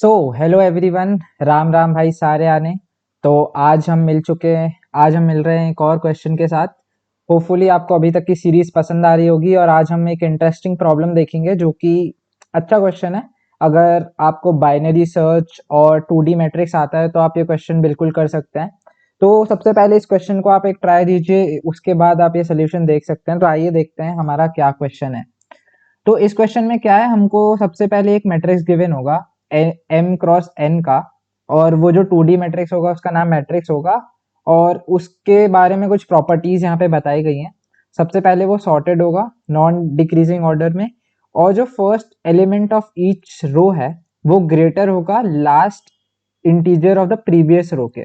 So hello everyone, Ram Ram भाई सारे आने। तो आज हम मिल चुके हैं। आज हम मिल रहे हैं एक और क्वेश्चन के साथ। होपफुली आपको अभी तक की सीरीज पसंद आ रही होगी और आज हम एक इंटरेस्टिंग प्रॉब्लम देखेंगे जो कि अच्छा क्वेश्चन है। अगर आपको बाइनरी सर्च और 2D मैट्रिक्स आता है तो आप ये क्वेश्चन बिल्कुल कर सकते हैं। तो सबसे पहले इस क्वेश्चन को आप एक ट्राई दीजिए, उसके बाद आप ये सोल्यूशन देख सकते हैं। तो आइए देखते हैं हमारा क्या क्वेश्चन है। तो इस क्वेश्चन में क्या है, हमको सबसे पहले एक मैट्रिक्स गिवन होगा एम क्रॉस एन का, और वो जो 2D मैट्रिक्स होगा उसका नाम मैट्रिक्स होगा, और उसके बारे में कुछ प्रॉपर्टीज यहाँ पे बताई गई हैं। सबसे पहले वो सॉर्टेड होगा नॉन डिक्रीजिंग ऑर्डर में, और जो first element of each row है वो ग्रेटर होगा last integer of the previous row के।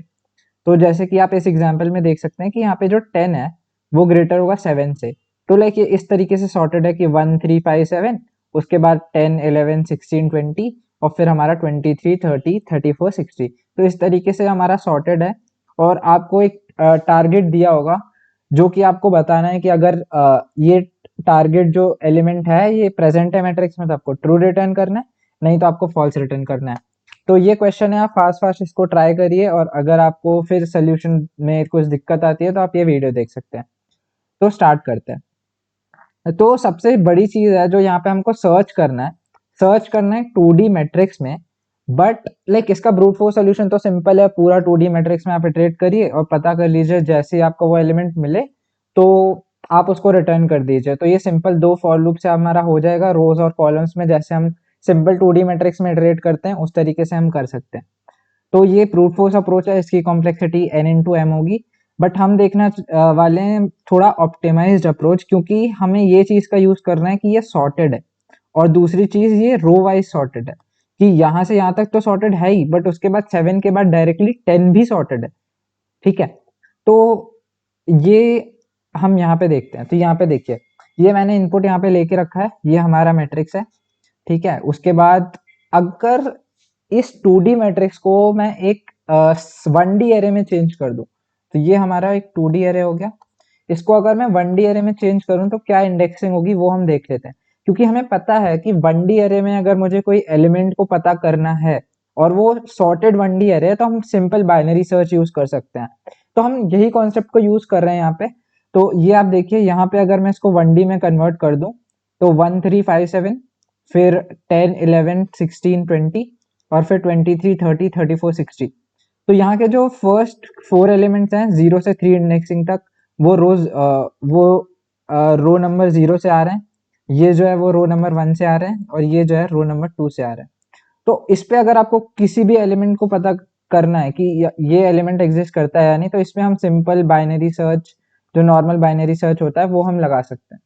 तो जैसे कि आप इस एग्जांपल में देख सकते हैं कि यहाँ पे जो 10 है वो ग्रेटर होगा 7 से। तो लाइक ये इस तरीके से सॉर्टेड है कि 1 3 5 7, उसके बाद 10 11 16 20, और फिर हमारा 23 30 34 60। तो इस तरीके से हमारा सॉर्टेड है। और आपको एक टारगेट दिया होगा जो कि आपको बताना है कि अगर ये टारगेट जो एलिमेंट है ये प्रेजेंट है मैट्रिक्स में तो आपको ट्रू रिटर्न करना है, नहीं तो आपको फॉल्स रिटर्न करना है। तो ये क्वेश्चन है, आप फास्ट फास्ट इसको ट्राई करिए, और अगर आपको फिर सोल्यूशन में कुछ दिक्कत आती है तो आप ये वीडियो देख सकते हैं। तो स्टार्ट करते हैं। तो सबसे बड़ी चीज है जो यहाँ पे हमको सर्च करना है 2D मैट्रिक्स में। बट लाइक इसका ब्रूट फोर्स सोल्यूशन तो सिंपल है, पूरा 2D मैट्रिक्स में आप इटरेट करिए और पता कर लीजिए, जैसे ही आपको वो एलिमेंट मिले तो आप उसको रिटर्न कर दीजिए। तो ये सिंपल दो फॉर लूप से हमारा हो जाएगा, रोज और कॉलम्स में जैसे हम सिंपल 2D मैट्रिक्स में इटरेट करते हैं उस तरीके से हम कर सकते हैं। तो ये ब्रूट फोर्स अप्रोच है, इसकी कॉम्प्लेक्सिटी n इंटू एम होगी। बट हम देखना वाले हैं थोड़ा ऑप्टिमाइज्ड अप्रोच, क्योंकि हमें ये चीज का यूज करना है कि ये सॉर्टेड है, और दूसरी चीज ये रो वाइज सॉर्टेड है, कि यहाँ से यहाँ तक तो सॉर्टेड है ही, बट उसके बाद 7 के बाद डायरेक्टली 10 भी सॉर्टेड है। ठीक है। तो ये हम यहाँ पे देखते हैं। तो यहाँ पे देखिए, ये मैंने इनपुट यहाँ पे लेके रखा है, ये हमारा मैट्रिक्स है। ठीक है। उसके बाद अगर इस 2D मैट्रिक्स को मैं एक 1D एरे में चेंज कर दूं, तो ये हमारा एक 2D एरे हो गया। इसको अगर मैं 1D एरे में चेंज करूं तो क्या इंडेक्सिंग होगी वो हम देख लेते हैं। क्योंकि हमें पता है कि 1D एरे में अगर मुझे कोई एलिमेंट को पता करना है और वो सॉर्टेड 1D एरे है तो हम सिंपल बाइनरी सर्च यूज कर सकते हैं। तो हम यही कॉन्सेप्ट को यूज कर रहे हैं यहाँ पे। तो ये आप देखिए, यहाँ पे अगर मैं इसको 1D में कन्वर्ट कर दूं तो 1 3 5 7, फिर 10 11 16 20, और फिर 23 30 34 60। तो यहाँ के जो फर्स्ट 4 एलिमेंट्स हैं 0 से 3 इंडेक्सिंग तक, वो रो नंबर 0 से आ रहे हैं। ये जो है वो रो नंबर 1 से आ रहे हैं, और ये जो है रो नंबर 2 से आ रहे हैं। तो इस पे अगर आपको किसी भी एलिमेंट को पता करना है कि ये एलिमेंट एग्जिस्ट करता है या नहीं, तो इसमें हम सिंपल बाइनरी सर्च, जो नॉर्मल बाइनरी सर्च होता है वो हम लगा सकते हैं।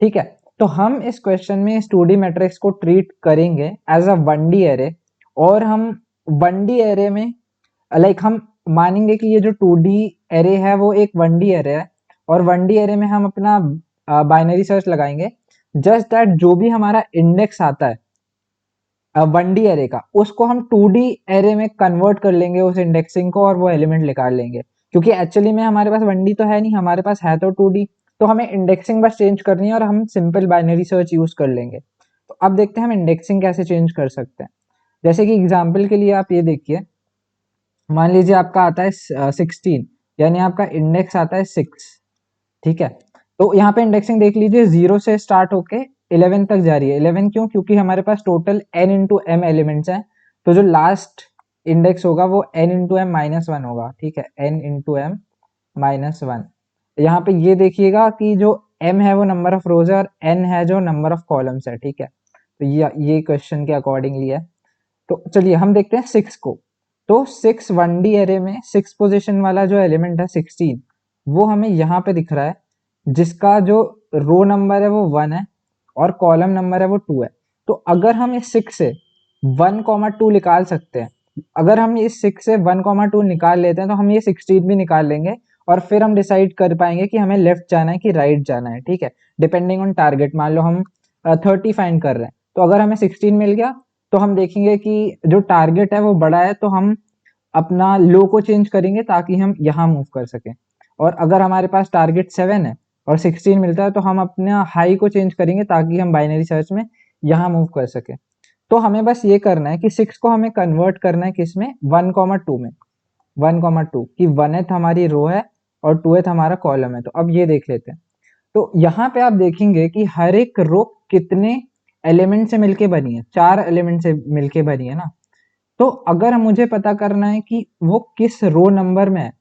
ठीक है। तो हम इस क्वेश्चन में इस 2D मैट्रिक्स को ट्रीट करेंगे एज अ 1D एरे, और हम 1D एरे में लाइक हम मानेंगे कि ये जो 2D एरे है वो एक 1D एरे है, और 1D एरे में हम अपना बाइनरी सर्च लगाएंगे। जस्ट दैट जो भी हमारा इंडेक्स आता है 1D एरे का, उसको हम 2D एरे में कन्वर्ट कर लेंगे उस इंडेक्सिंग को, और वो एलिमेंट निकाल लेंगे। क्योंकि एक्चुअली में हमारे पास 1D तो है नहीं, हमारे पास है तो 2D। तो हमें इंडेक्सिंग बस चेंज करनी है और हम सिंपल बाइनरी सर्च यूज कर लेंगे। तो अब देखते हैं हम इंडेक्सिंग कैसे चेंज कर सकते हैं। जैसे कि एग्जाम्पल के लिए आप ये देखिए, मान लीजिए आपका आता है 16, यानी आपका इंडेक्स आता है 6। ठीक है। तो यहाँ पे इंडेक्सिंग देख लीजिए, 0 से स्टार्ट होके 11 तक जा रही है। 11 क्यों? क्योंकि हमारे पास total n into M elements हैं। तो जो लास्ट इंडेक्स होगा वो n into M minus one होगा। ठीक है, n into M minus one. यहाँ पे ये देखिएगा कि जो m है वो नंबर ऑफ रोज है, और n है जो नंबर ऑफ कॉलम्स है। ठीक है। तो ये क्वेश्चन के अकॉर्डिंगली है। तो चलिए हम देखते हैं 6 को। तो 6 1D एरे में 6 पोजीशन वाला जो एलिमेंट है 16, वो हमें यहाँ पे दिख रहा है, जिसका जो रो नंबर है वो 1 है और कॉलम नंबर है वो 2 है। तो अगर हम इस 6 से 1, 2 निकाल सकते हैं, अगर हम इस 6 से 1, 2 निकाल लेते हैं तो हम ये 16 भी निकाल लेंगे, और फिर हम डिसाइड कर पाएंगे कि हमें लेफ्ट जाना है कि राइट जाना है। ठीक है। डिपेंडिंग ऑन टारगेट, मान लो हम 30 फाइंड कर रहे हैं, तो अगर हमें 16 मिल गया तो हम देखेंगे कि जो टारगेट है वो बड़ा है, तो हम अपना लो को चेंज करेंगे ताकि हम यहाँ मूव कर सकें। और अगर हमारे पास टारगेट 7 है और 16 मिलता है तो हम अपना हाई को चेंज करेंगे ताकि हम बाइनरी सर्च में यहाँ मूव कर सकें। तो हमें बस ये करना है कि 6 को हमें कन्वर्ट करना है किस में, 1,2 में, 1,2 कि 1th हमारी रो है और 2th हमारा कॉलम है। तो अब ये देख लेते हैं। तो यहाँ पे आप देखेंगे कि हर एक रो कितने एलिमेंट से मिलके बनी है, 4 एलिमेंट से मिलके बनी है ना। तो अगर मुझे पता करना है कि वो किस रो नंबर में है,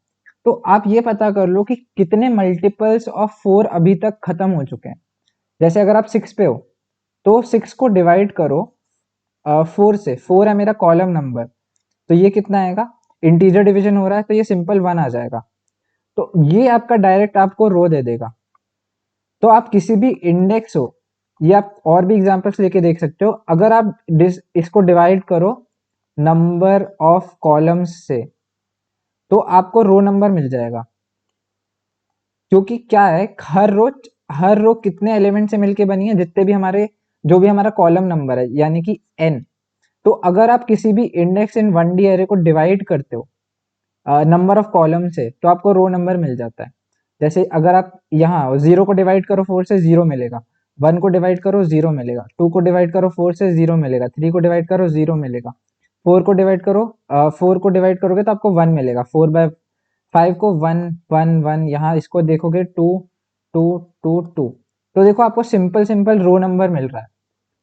तो आप ये पता कर लो कि कितने मल्टीपल्स ऑफ 4 अभी तक खत्म हो चुके हैं। जैसे अगर आप 6 पे हो तो 6 को डिवाइड करो 4 से, 4 है मेरा कॉलम नंबर, तो ये कितना आएगा, इंटीजर डिवीजन हो रहा है तो ये सिंपल 1 आ जाएगा। तो ये आपका डायरेक्ट आपको रो दे देगा। तो आप किसी भी इंडेक्स हो, ये आप और भी एग्जांपल्स लेके देख सकते हो। अगर आप इसको डिवाइड करो नंबर ऑफ कॉलम्स से तो आपको रो नंबर मिल जाएगा, क्योंकि क्या है, हर रो कितने एलिमेंट से मिलके बनी है, जितने भी हमारे, जो भी हमारा कॉलम नंबर है यानी कि n। तो अगर आप किसी भी इंडेक्स इन 1D एरे को डिवाइड करते हो नंबर ऑफ कॉलम से तो आपको रो नंबर मिल जाता है। जैसे अगर आप यहाँ 0 को डिवाइड करो 4 से 0 मिलेगा, 1 को डिवाइड करो 0 मिलेगा, 2 को डिवाइड करो 4 से 0 मिलेगा, 3 को डिवाइड करो 0 मिलेगा, 4 को डिवाइड करो 4 को डिवाइड करोगे तो आपको 1 मिलेगा, 4/5 को 1 1 1, यहाँ इसको देखोगे 2 2 2 2। तो देखो आपको सिंपल सिंपल रो नंबर मिल रहा है।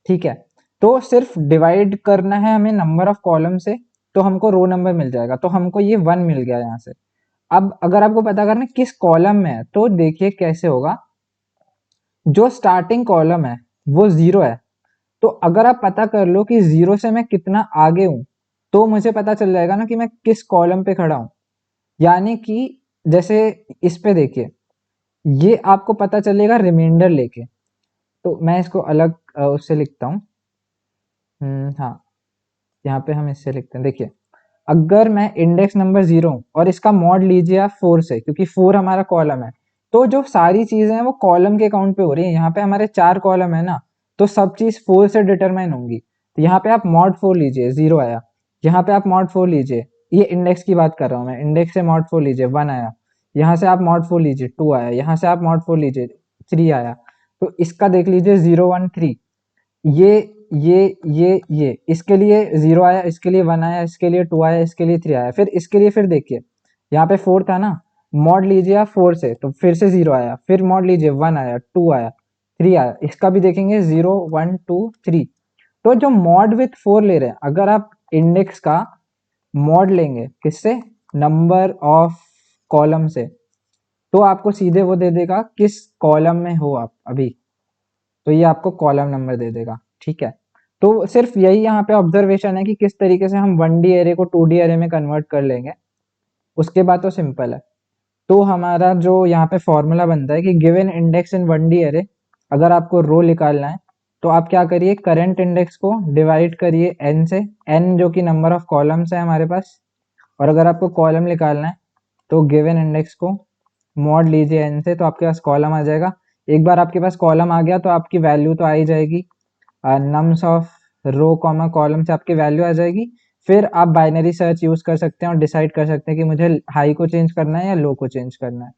ठीक है, तो सिर्फ डिवाइड करना है हमें नंबर ऑफ कॉलम से तो हमको रो नंबर मिल जाएगा। तो हमको ये 1 मिल गया यहाँ से। अब अगर आपको पता करना है किस कॉलम में है तो देखिए कैसे होगा। जो स्टार्टिंग कॉलम है वो 0 है, तो अगर आप पता कर लो कि 0 से मैं कितना आगे हूं तो मुझे पता चल जाएगा ना कि मैं किस कॉलम पे खड़ा हूं। यानी कि जैसे इस पे देखिए, ये आपको पता चलेगा रिमाइंडर लेके। तो मैं इसको अलग उससे लिखता हूँ। हाँ, यहाँ पे हम इससे लिखते हैं। देखिए, अगर मैं इंडेक्स नंबर 0 हूँ और इसका मॉड लीजिए आप 4 से, क्योंकि 4 हमारा कॉलम है, तो जो सारी चीजें हैं वो कॉलम के काउंट पे हो रही है। यहाँ पे हमारे 4 कॉलम है ना, तो सब चीज 4 से डिटरमाइन होंगी। तो यहाँ पे आप मॉड 4 लीजिए, 0 आया। यहाँ पे आप मॉड 4 लीजिए, ये इंडेक्स की बात कर रहा हूँ मैं, इंडेक्स से मॉड 4 लीजिए, 1 आया। यहाँ से आप मॉड 4 लीजिए, 2 आया। यहाँ से आप मॉड 4 लीजिए, 3 आया। तो इसका देख लीजिए 0 1 3, ये ये इसके लिए 0 आया, इसके लिए 1 आया, इसके लिए 2 आया, इसके लिए 3 आया। फिर इसके लिए फिर देखिए, यहाँ पे 4 था ना, मॉड लीजिए आप 4 से तो फिर से 0 आया, फिर मॉड लीजिए 1 आया, 2 आया, 3 आया। इसका भी देखेंगे 0 1 2 3। तो जो मॉड विथ 4 ले रहे हैं, अगर आप इंडेक्स का मॉड लेंगे किससे, नंबर ऑफ कॉलम से, तो आपको सीधे वो दे देगा किस कॉलम में हो आप अभी। तो ये आपको कॉलम नंबर दे देगा। ठीक है, तो सिर्फ यही यहाँ पे ऑब्जर्वेशन है कि किस तरीके से हम 1D एरे को 2D एरे में कन्वर्ट कर लेंगे। उसके बाद तो सिंपल है। तो हमारा जो यहाँ पे फॉर्मूला बनता है कि गिवन इंडेक्स इन 1D एरे, अगर आपको रो निकालना है तो आप क्या करिए, करंट इंडेक्स को डिवाइड करिए n से, n जो कि नंबर ऑफ कॉलम्स है हमारे पास। और अगर आपको कॉलम निकालना है तो गिवन इंडेक्स को मॉड लीजिए n से, तो आपके पास कॉलम आ जाएगा। एक बार आपके पास कॉलम आ गया तो आपकी वैल्यू तो आ ही जाएगी, nums of row comma column से आपकी वैल्यू आ जाएगी। फिर आप बाइनरी सर्च यूज कर सकते हैं और डिसाइड कर सकते हैं कि मुझे हाई को चेंज करना है या लो को चेंज करना है।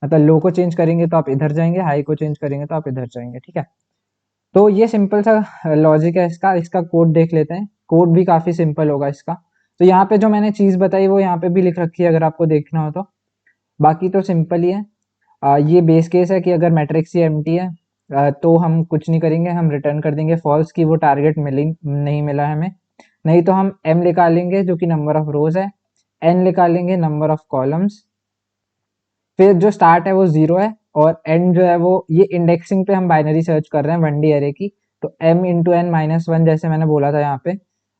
मतलब लो को चेंज करेंगे तो आप इधर जाएंगे, हाई को चेंज करेंगे तो आप इधर जाएंगे। ठीक है, तो ये सिंपल सा लॉजिक है इसका। इसका कोड देख लेते हैं, कोड भी काफी सिंपल होगा इसका। तो यहाँ पे जो मैंने चीज बताई वो यहाँ पे भी लिख रखी है अगर आपको देखना हो तो। बाकी तो सिंपल ही है। ये बेस केस है कि अगर मैट्रिक्स ही एम्प्टी है तो हम कुछ नहीं करेंगे, हम रिटर्न कर देंगे फॉल्स कि वो टारगेट नहीं मिला हमें। नहीं तो हम m निकालेंगे जो कि नंबर ऑफ रोज है, n निकालेंगे नंबर ऑफ कॉलम्स, फिर जो स्टार्ट है वो 0 है और एंड जो है वो, ये इंडेक्सिंग पे हम बाइनरी सर्च कर रहे हैं 1D एरे की। तो m इंटू एन माइनस 1 जैसे मैंने बोला था यहाँ पे,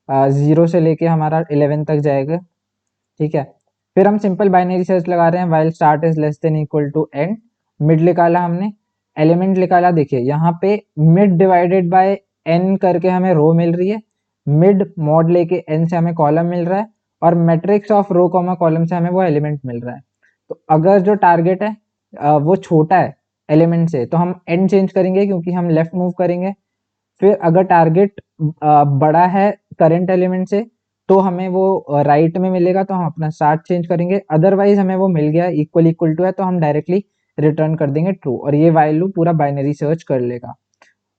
0 से लेके हमारा 11 तक जाएगा। ठीक है, फिर हम सिंपल बाइनरी सर्च लगा रहे हैं while start is less than equal to end. Mid निकाला हमने, एलिमेंट निकाला। देखिए यहाँ पे मिड डिवाइडेड बाय n करके हमें रो मिल रही है, मिड मॉड लेके n से हमें कॉलम मिल रहा है, और matrix of row comma column से हमें वो एलिमेंट मिल रहा है। तो अगर जो टारगेट है वो छोटा है एलिमेंट से तो हम n चेंज करेंगे क्योंकि हम लेफ्ट मूव करेंगे। फिर अगर टारगेट बड़ा है करंट एलिमेंट से तो हमें वो राइट में मिलेगा तो हम अपना स्टार्ट चेंज करेंगे। अदरवाइज हमें वो मिल गया इक्वल इक्वल टू है तो हम डायरेक्टली रिटर्न कर देंगे ट्रू, और ये वाइल लूप पूरा बाइनरी सर्च कर लेगा।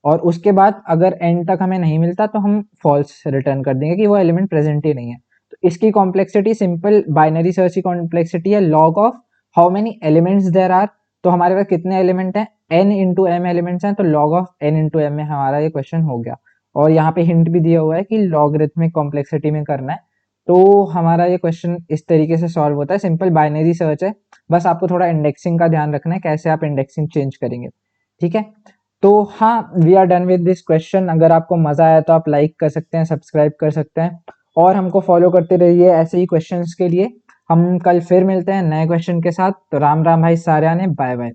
और उसके बाद अगर एंड तक हमें नहीं मिलता तो हम फॉल्स रिटर्न कर देंगे कि वो एलिमेंट प्रेजेंट ही नहीं है। तो इसकी कॉम्प्लेक्सिटी सिंपल बाइनरी सर्च की कॉम्प्लेक्सिटी है log of how many elements there are. तो हमारे पास कितने एलिमेंट हैं, n इंटू एम एलिमेंट्स हैं, तो log of n into M में हमारा ये क्वेश्चन हो गया। और यहाँ पे हिंट भी दिया हुआ है कि लॉगरिथमिक कॉम्प्लेक्सिटी में करना है। तो हमारा ये क्वेश्चन इस तरीके से सॉल्व होता है, सिंपल बाइनरी सर्च है। बस आपको थोड़ा इंडेक्सिंग का ध्यान रखना है, कैसे आप इंडेक्सिंग चेंज करेंगे। ठीक है, तो हाँ, we are done with this question. अगर आपको मजा आया तो आप लाइक कर सकते हैं, सब्सक्राइब कर सकते हैं और हमको फॉलो करते रहिए ऐसे ही क्वेश्चंस के लिए। हम कल फिर मिलते हैं नए क्वेश्चन के साथ। तो राम राम भाई सारे आने, बाय बाय।